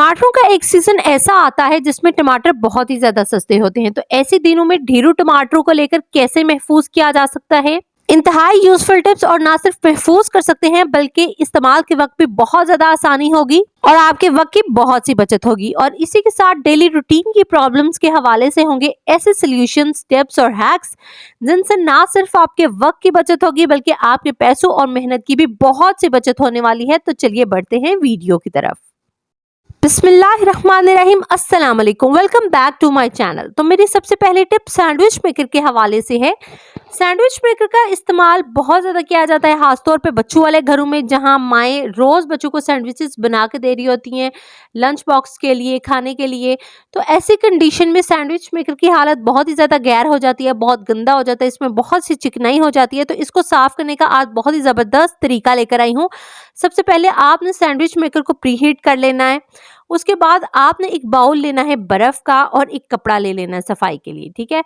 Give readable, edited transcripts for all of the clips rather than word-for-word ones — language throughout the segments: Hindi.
टमाटरों का एक सीजन ऐसा आता है जिसमें टमाटर बहुत ही ज्यादा सस्ते होते हैं। तो ऐसे दिनों में ढेरों टमाटरों को लेकर कैसे महफूज किया जा सकता है, इंतहाई यूजफुल टिप्स और ना सिर्फ महफूज कर सकते हैं बल्कि इस्तेमाल के वक्त भी बहुत ज्यादा आसानी होगी और आपके वक्त की बहुत सी बचत होगी। और इसी के साथ डेली रूटीन की प्रॉब्लम्स के हवाले से होंगे ऐसे सॉल्यूशंस, टिप्स और हैक्स जिनसे ना सिर्फ आपके वक्त की बचत होगी बल्कि आपके पैसों और मेहनत की भी बहुत सी बचत होने वाली है। तो चलिए बढ़ते हैं वीडियो की तरफ। बिस्मिल्लाहिर्रहमानिर्रहीम, अस्सलाम वालेकुम, welcome back to my channel. तो मेरी सबसे पहली टिप सैंडविच मेकर के हवाले से है। सैंडविच मेकर का इस्तेमाल बहुत ज़्यादा किया जाता है, खासतौर पे बच्चों वाले घरों में जहां माएँ रोज़ बच्चों को सैंडविचेस बना के दे रही होती हैं लंच बॉक्स के लिए, खाने के लिए। तो ऐसी कंडीशन में सैंडविच मेकर की हालत बहुत ही ज़्यादा गैर हो जाती है, बहुत गंदा हो जाता है, इसमें बहुत सी चिकनाई हो जाती है। तो इसको साफ़ करने का आज बहुत ही ज़बरदस्त तरीका लेकर आई हूँ। सबसे पहले आपने सैंडविच मेकर को प्रीहीट कर लेना है। उसके बाद आपने एक बाउल लेना है बर्फ का और एक कपड़ा ले लेना है सफाई के लिए, ठीक है।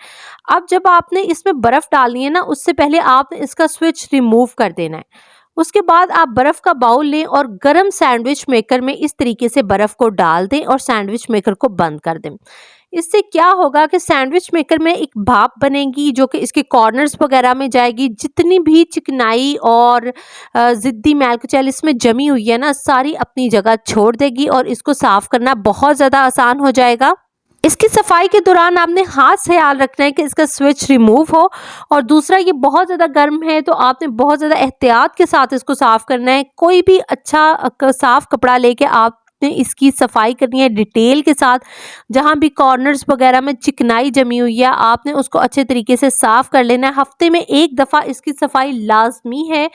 अब जब आपने इसमें बर्फ डालनी है ना, उससे पहले आपने इसका स्विच रिमूव कर देना है। उसके बाद आप बर्फ का बाउल लें और गरम सैंडविच मेकर में इस तरीके से बर्फ को डाल दें और सैंडविच मेकर को बंद कर दें। इससे क्या होगा कि सैंडविच मेकर में एक भाप बनेगी जो कि इसके कॉर्नर्स वगैरह में जाएगी। जितनी भी चिकनाई और ज़िद्दी मैल कुचैल इसमें जमी हुई है ना, सारी अपनी जगह छोड़ देगी और इसको साफ़ करना बहुत ज़्यादा आसान हो जाएगा। इसकी सफाई के दौरान आपने हाथ से ख्याल रखना है कि इसका स्विच रिमूव हो। और दूसरा, ये बहुत ज़्यादा गर्म है तो आपने बहुत ज़्यादा एहतियात के साथ इसको साफ़ करना है। कोई भी अच्छा साफ़ कपड़ा लेके आपने इसकी सफाई करनी है डिटेल के साथ। जहाँ भी कॉर्नर्स वगैरह में चिकनाई जमी हुई है आपने उसको अच्छे तरीके से साफ़ कर लेना है। हफ्ते में एक दफ़ा इसकी सफाई लाजमी है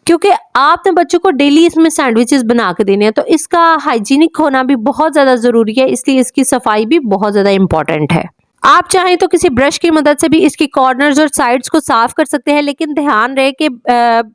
क्योंकि आपने बच्चों को डेली इसमें सैंडविचेस बना के देने हैं। तो इसका हाइजीनिक होना भी बहुत ज़्यादा ज़रूरी है, इसलिए इसकी सफाई भी बहुत ज़्यादा इम्पॉर्टेंट है। आप चाहें तो किसी ब्रश की मदद से भी इसकी कॉर्नर्स और साइड्स को साफ कर सकते हैं, लेकिन ध्यान रहे कि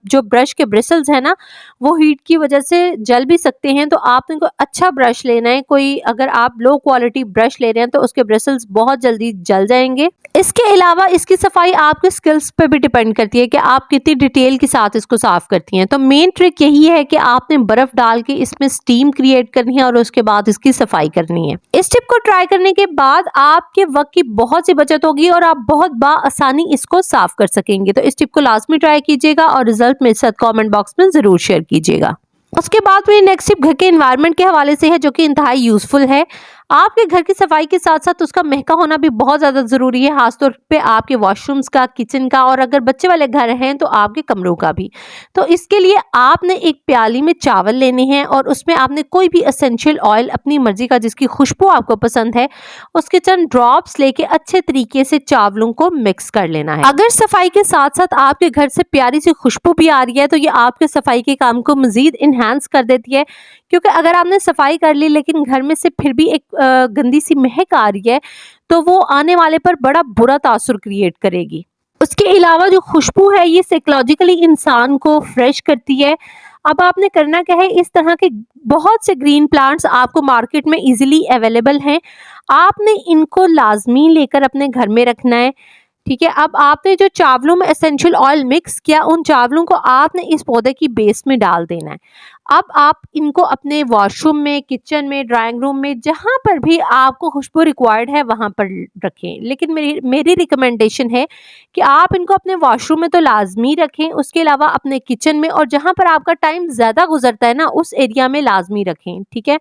जो ब्रश के ब्रिसल्स हैं ना, वो हीट की वजह से जल भी सकते हैं। तो आपने कोई अच्छा ब्रश लेना है। कोई अगर आप लो क्वालिटी ब्रश ले रहे हैं तो उसके ब्रिसल्स बहुत जल्दी जल जाएंगे। इसके अलावा इसकी सफाई आपके स्किल्स पे भी डिपेंड करती है कि आप कितनी डिटेल के साथ इसको साफ करती हैं। तो मेन ट्रिक यही है कि आपने बर्फ डाल के इसमें स्टीम क्रिएट करनी है और उसके बाद इसकी सफाई करनी है। इस टिप को ट्राई करने के बाद आपके वक्त की बहुत सी बचत होगी और आप बहुत बाआसानी इसको साफ कर सकेंगे। तो इस टिप को लाजमी ट्राई कीजिएगा और रिजल्ट मेरे साथ कमेंट बॉक्स में जरूर शेयर कीजिएगा। उसके बाद मेरी नेक्स्ट टिप घर के एनवायरनमेंट के हवाले से है जो कि इंतहाई यूजफुल है। आपके घर की सफाई के साथ साथ उसका महका होना भी बहुत ज़्यादा ज़रूरी है, खासतौर पे आपके वॉशरूम्स का, किचन का और अगर बच्चे वाले घर हैं तो आपके कमरों का भी। तो इसके लिए आपने एक प्याली में चावल लेने हैं और उसमें आपने कोई भी एसेंशियल ऑयल अपनी मर्जी का जिसकी खुशबू आपको पसंद है उसके चंद ड्रॉप्स लेके अच्छे तरीके से चावलों को मिक्स कर लेना है। अगर सफाई के साथ साथ आपके घर से प्यारी सी खुशबू भी आ रही है तो ये आपके सफाई के काम को मजीद इन्हांस कर देती है, क्योंकि अगर आपने सफाई कर ली लेकिन घर में से फिर भी एक गंदी सी महक आ रही है तो वो आने वाले पर बड़ा बुरा तासुर क्रिएट करेगी। उसके अलावा जो खुशबू है ये साइकोलॉजिकली इंसान को फ्रेश करती है। अब आपने करना क्या है, इस तरह के बहुत से ग्रीन प्लांट्स आपको मार्केट में इजीली अवेलेबल हैं, आपने इनको लाजमी लेकर अपने घर में रखना है, ठीक है। अब आपने जो चावलों में एसेंशियल ऑयल मिक्स किया उन चावलों को आपने इस पौधे की बेस में डाल देना है। अब आप इनको अपने वॉशरूम में, किचन में, ड्राइंग रूम में, जहाँ पर भी आपको खुशबू रिक्वायर्ड है वहाँ पर रखें। लेकिन मेरी रिकमेंडेशन है कि आप इनको अपने वॉशरूम में तो लाजमी रखें, उसके अलावा अपने किचन में और जहाँ पर आपका टाइम ज़्यादा गुजरता है ना उस एरिया में लाजमी रखें, ठीक है।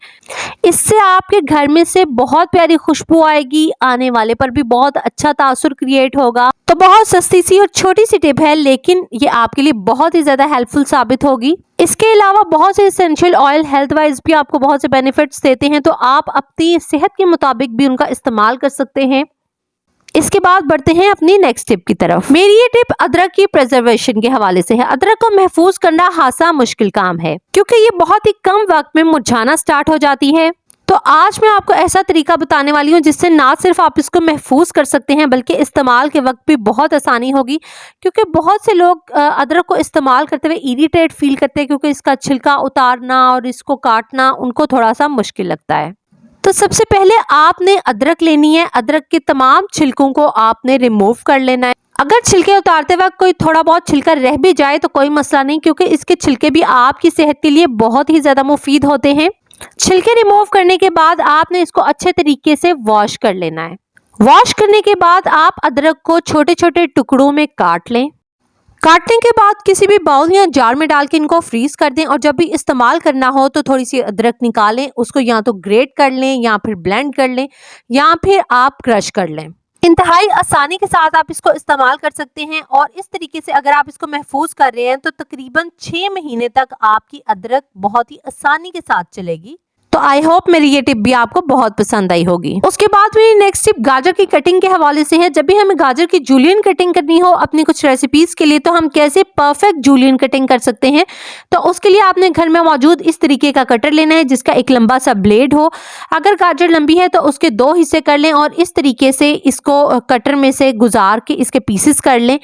इससे आपके घर में से बहुत प्यारी खुशबू आएगी, आने वाले पर भी बहुत अच्छा तासुर क्रिएट होगा। तो बहुत सस्ती सी और छोटी सी टिप है लेकिन ये आपके लिए बहुत ही ज़्यादा हेल्पफुल साबित होगी। इसके अलावा बहुत से एसेंशियल ऑयल हेल्थ वाइज भी आपको बहुत से बेनिफिट्स देते हैं, तो आप अपनी सेहत के मुताबिक भी उनका इस्तेमाल कर सकते हैं। इसके बाद बढ़ते हैं अपनी नेक्स्ट टिप की तरफ। मेरी ये टिप अदरक की प्रिजर्वेशन के हवाले से है। अदरक को महफूज करना खासा मुश्किल काम है क्योंकि ये बहुत ही कम वक्त में मुरझाना स्टार्ट हो जाती है। तो आज मैं आपको ऐसा तरीका बताने वाली हूँ जिससे ना सिर्फ आप इसको महफूज कर सकते हैं बल्कि इस्तेमाल के वक्त भी बहुत आसानी होगी, क्योंकि बहुत से लोग अदरक को इस्तेमाल करते हुए इरिटेट फील करते हैं क्योंकि इसका छिलका उतारना और इसको काटना उनको थोड़ा सा मुश्किल लगता है। तो सबसे पहले आपने अदरक लेनी है। अदरक के तमाम छिलकों को आपने रिमूव कर लेना है। अगर छिलके उतारते वक्त कोई थोड़ा बहुत छिलका रह भी जाए तो कोई मसला नहीं, क्योंकि इसके छिलके भी आपकी सेहत के लिए बहुत ही ज़्यादा मुफीद होते हैं। छिलके रिमूव करने के बाद आपने इसको अच्छे तरीके से वॉश कर लेना है। वॉश करने के बाद आप अदरक को छोटे छोटे टुकड़ों में काट लें। काटने के बाद किसी भी बाउल या जार में डाल के इनको फ्रीज कर दें और जब भी इस्तेमाल करना हो तो थोड़ी सी अदरक निकालें, उसको या तो ग्रेट कर लें या फिर ब्लेंड कर लें या फिर आप क्रश कर लें। इंतहाई आसानी के साथ आप इसको इस्तेमाल कर सकते हैं और इस तरीके से अगर आप इसको महफूज कर रहे हैं तो तकरीबन 6 महीने तक आपकी अदरक बहुत ही आसानी के साथ चलेगी। तो आई होप मेरी ये टिप भी आपको बहुत पसंद आई होगी। उसके बाद मेरी नेक्स्ट टिप गाजर की कटिंग के हवाले से है। जब भी हमें गाजर की जूलियन कटिंग करनी हो अपनी कुछ रेसिपीज के लिए तो हम कैसे परफेक्ट जूलियन कटिंग कर सकते हैं, तो उसके लिए आपने घर में मौजूद इस तरीके का कटर लेना है जिसका एक लंबा सा ब्लेड हो। अगर गाजर लंबी है तो उसके 2 हिस्से कर लें और इस तरीके से इसको कटर में से गुजार के इसके पीसेस कर लें।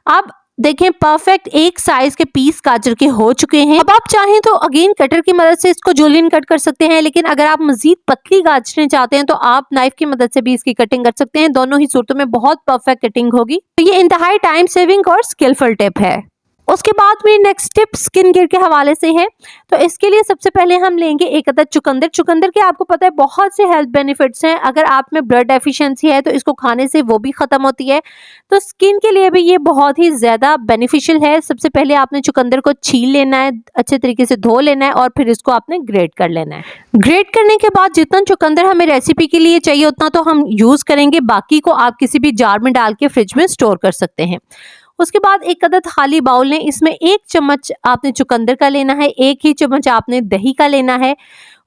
अब देखें परफेक्ट एक साइज के पीस गाजर के हो चुके हैं। अब आप चाहें तो अगेन कटर की मदद से इसको जूलियन कट कर सकते हैं, लेकिन अगर आप मजीद पतली गाजरें चाहते हैं तो आप नाइफ की मदद से भी इसकी कटिंग कर सकते हैं। दोनों ही सूरतों में बहुत परफेक्ट कटिंग होगी। तो ये इंतहाई टाइम सेविंग और स्किलफुल टिप है। उसके बाद मेरी नेक्स्ट टिप स्किन केयर के हवाले से है। तो इसके लिए सबसे पहले हम लेंगे एक अदद चुकंदर। चुकंदर के आपको पता है बहुत से हेल्थ बेनिफिट्स हैं। अगर आप में ब्लड डेफिशिएंसी है तो इसको खाने से वो भी खत्म होती है। तो स्किन के लिए भी ये बहुत ही ज्यादा बेनिफिशियल है। सबसे पहले आपने चुकंदर को छील लेना है, अच्छे तरीके से धो लेना है और फिर इसको आपने ग्रेट कर लेना है। ग्रेट करने के बाद जितना चुकंदर हमें रेसिपी के लिए चाहिए उतना तो हम यूज करेंगे, बाकी को आप किसी भी जार में डाल के फ्रिज में स्टोर कर सकते हैं। उसके बाद एक अदद खाली बाउल लें, इसमें 1 चम्मच आपने चुकंदर का लेना है, 1 ही चम्मच आपने दही का लेना है।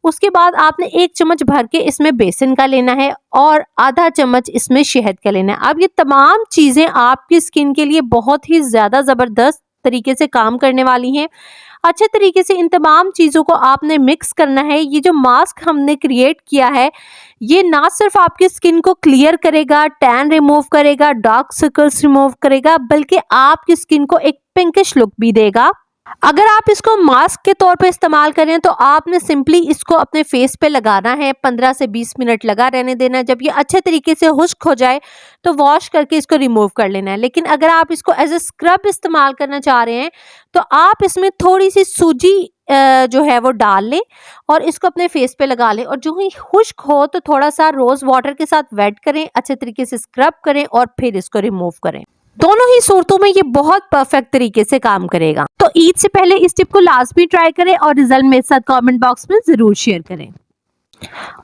उसके बाद आपने 1 चम्मच भर के इसमें बेसन का लेना है और आधा चम्मच इसमें शहद का लेना है। अब ये तमाम चीज़ें आपकी स्किन के लिए बहुत ही ज़्यादा ज़बरदस्त तरीके से काम करने वाली हैं। अच्छे तरीके से इन तमाम चीज़ों को आपने मिक्स करना है। ये जो मास्क हमने क्रिएट किया है ये ना सिर्फ आपकी स्किन को क्लियर करेगा, टैन रिमूव करेगा, डार्क सर्कल्स रिमूव करेगा, बल्कि आपकी स्किन को एक पिंकिश लुक भी देगा। अगर आप इसको मास्क के तौर पे इस्तेमाल करें तो आपने सिंपली इसको अपने फेस पे लगाना है, 15 से 20 मिनट लगा रहने देना है। जब ये अच्छे तरीके से खुश्क हो जाए तो वॉश करके इसको रिमूव कर लेना है। लेकिन अगर आप इसको एज ए स्क्रब इस्तेमाल करना चाह रहे हैं तो आप इसमें थोड़ी सी सूजी जो है वो डाल लें और इसको अपने फेस पे लगा लें और जो ही खुश्क हो तो थोड़ा सा रोज वाटर के साथ वेट करें, अच्छे तरीके से स्क्रब करें और फिर इसको रिमूव करें। दोनों ही सूरतों में ये बहुत परफेक्ट तरीके से काम करेगा। तो ईद से पहले इस टिप को लाजमी ट्राई करें और रिजल्ट मेरे साथ कमेंट बॉक्स में जरूर शेयर करें।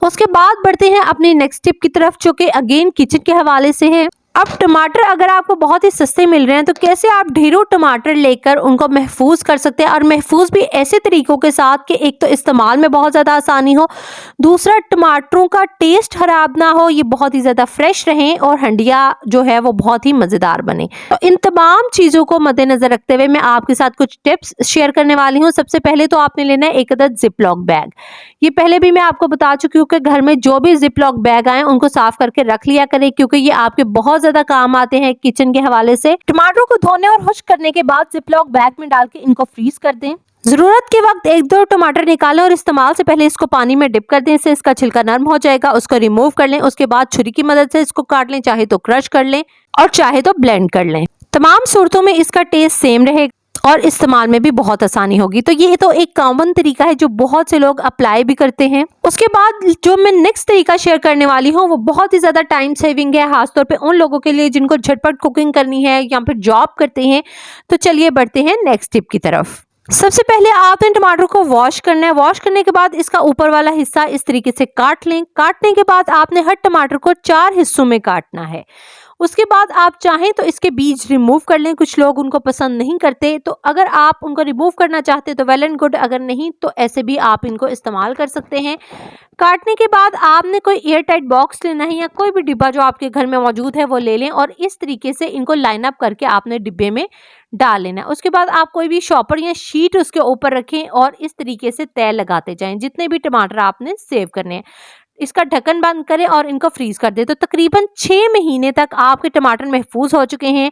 उसके बाद बढ़ते हैं अपनी नेक्स्ट टिप की तरफ जो कि अगेन किचन के हवाले से है। अब टमाटर अगर आपको बहुत ही सस्ते मिल रहे हैं तो कैसे आप ढेरों टमाटर लेकर उनको महफूज कर सकते हैं और महफूज भी ऐसे तरीकों के साथ कि एक तो इस्तेमाल में बहुत ज़्यादा आसानी हो, दूसरा टमाटरों का टेस्ट खराब ना हो, ये बहुत ही ज़्यादा फ्रेश रहें और हंडिया जो है वो बहुत ही मज़ेदार बने। तो इन तमाम चीज़ों को मद्देनज़र रखते हुए मैं आपके साथ कुछ टिप्स शेयर करने वाली हूँ। सबसे पहले तो आपने लेना है एक अदद जिप लॉक बैग। ये पहले भी मैं आपको बता चुकी हूँ कि घर में जो भी जिप लॉक बैग आए उनको साफ करके रख लिया करें क्योंकि ये आपके बहुत ज्यादा काम आते हैं किचन के हवाले से। टमाटरों को धोने और खुश्क करने के बाद जिप लॉक बैग में डाल के इनको फ्रीज कर दें। जरूरत के वक्त 1-2 टमाटर निकालें और इस्तेमाल से पहले इसको पानी में डिप कर दें, इससे इसका छिलका नरम हो जाएगा। उसको रिमूव कर लें, उसके बाद छुरी की मदद से इसको काट लें, चाहे तो क्रश कर लें और चाहे तो ब्लेंड कर लें। तमाम सूरतों में इसका टेस्ट सेम रहेगा और इस्तेमाल में भी बहुत आसानी होगी। तो ये तो एक कॉमन तरीका है जो बहुत से लोग अप्लाई भी करते हैं। उसके बाद जो मैं नेक्स्ट तरीका शेयर करने वाली हूँ वो बहुत ही ज़्यादा टाइम सेविंग है, खासतौर पे उन लोगों के लिए जिनको झटपट कुकिंग करनी है या फिर जॉब करते हैं। तो चलिए बढ़ते हैं नेक्स्ट टिप की तरफ। सबसे पहले आपने टमाटर को वॉश करना है। वॉश करने के बाद इसका ऊपर वाला हिस्सा इस तरीके से काट लें। काटने के बाद आपने हर टमाटर को 4 हिस्सों में काटना है। उसके बाद आप चाहें तो इसके बीज रिमूव कर लें, कुछ लोग उनको पसंद नहीं करते, तो अगर आप उनको रिमूव करना चाहते तो वेल एंड गुड, अगर नहीं तो ऐसे भी आप इनको इस्तेमाल कर सकते हैं। काटने के बाद आपने कोई एयर टाइट बॉक्स लेना है या कोई भी डिब्बा जो आपके घर में मौजूद है वो ले लें और इस तरीके से इनको लाइन अप करके आपने डिब्बे में डाल लेना है। उसके बाद आप कोई भी शॉपर या शीट उसके ऊपर रखें और इस तरीके से तय लगाते जाएं जितने भी टमाटर आपने सेव करने हैं। इसका ढक्कन बंद करें और इनको फ्रीज कर दें। तो तकरीबन 6 महीने तक आपके टमाटर महफूज हो चुके हैं।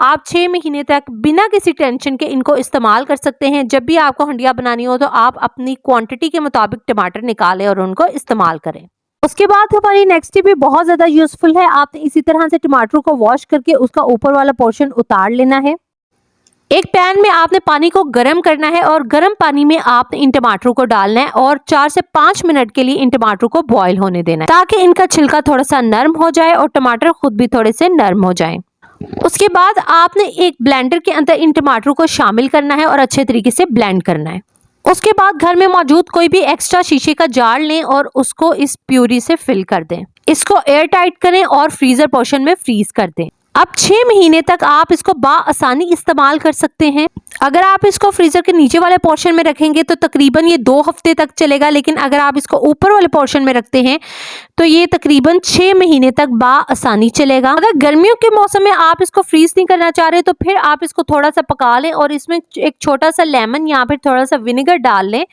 आप 6 महीने तक बिना किसी टेंशन के इनको इस्तेमाल कर सकते हैं। जब भी आपको हंडिया बनानी हो तो आप अपनी क्वांटिटी के मुताबिक टमाटर निकालें और उनको इस्तेमाल करें। उसके बाद हमारी नेक्स्ट टिप भी बहुत ज़्यादा यूजफुल है। आपने इसी तरह से टमाटरों को वॉश करके उसका ऊपर वाला पोर्शन उतार लेना है। एक पैन में आपने पानी को गर्म करना है और गर्म पानी में आपने इन टमाटरों को डालना है और 4 से 5 मिनट के लिए इन टमाटरों को बॉईल होने देना है ताकि इनका छिलका थोड़ा सा नरम हो जाए और टमाटर खुद भी थोड़े से नरम हो जाएं। उसके बाद आपने एक ब्लेंडर के अंदर इन टमाटरों को शामिल करना है और अच्छे तरीके से ब्लेंड करना है। उसके बाद घर में मौजूद कोई भी एक्स्ट्रा शीशे का जार लें और उसको इस प्यूरी से फिल कर दें। इसको एयर टाइट करें और फ्रीजर पोर्शन में फ्रीज कर दें। अब 6 महीने तक आप इसको बाआसानी इस्तेमाल कर सकते हैं। अगर आप इसको फ्रीजर के नीचे वाले पोर्शन में रखेंगे तो तकरीबन ये 2 हफ्ते तक चलेगा, लेकिन अगर आप इसको ऊपर वाले पोर्शन में रखते हैं तो ये तकरीबन 6 महीने तक बाआसानी चलेगा। अगर गर्मियों के मौसम में आप इसको फ्रीज नहीं करना चाह रहे तो फिर आप इसको थोड़ा सा पका लें और इसमें एक छोटा सा लेमन या फिर थोड़ा सा विनेगर डाल लें।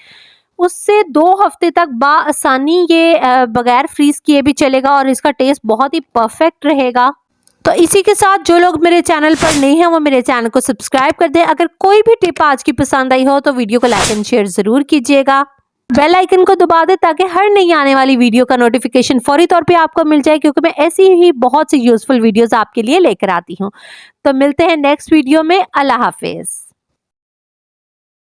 उससे 2 हफ्ते तक बाआसानी ये बगैर फ्रीज किए भी चलेगा और इसका टेस्ट बहुत ही परफेक्ट रहेगा। तो इसी के साथ जो लोग मेरे चैनल पर नए हैं वो मेरे चैनल को सब्सक्राइब कर दें। अगर कोई भी टिप आज की पसंद आई हो तो वीडियो को लाइक एंड शेयर जरूर कीजिएगा। बेल आइकन को दबा दें ताकि हर नई आने वाली वीडियो का नोटिफिकेशन फौरी तौर पे आपको मिल जाए, क्योंकि मैं ऐसी ही बहुत सी यूजफुल वीडियोस आपके लिए लेकर आती हूँ। तो मिलते हैं नेक्स्ट वीडियो में। अल्लाह हाफिज।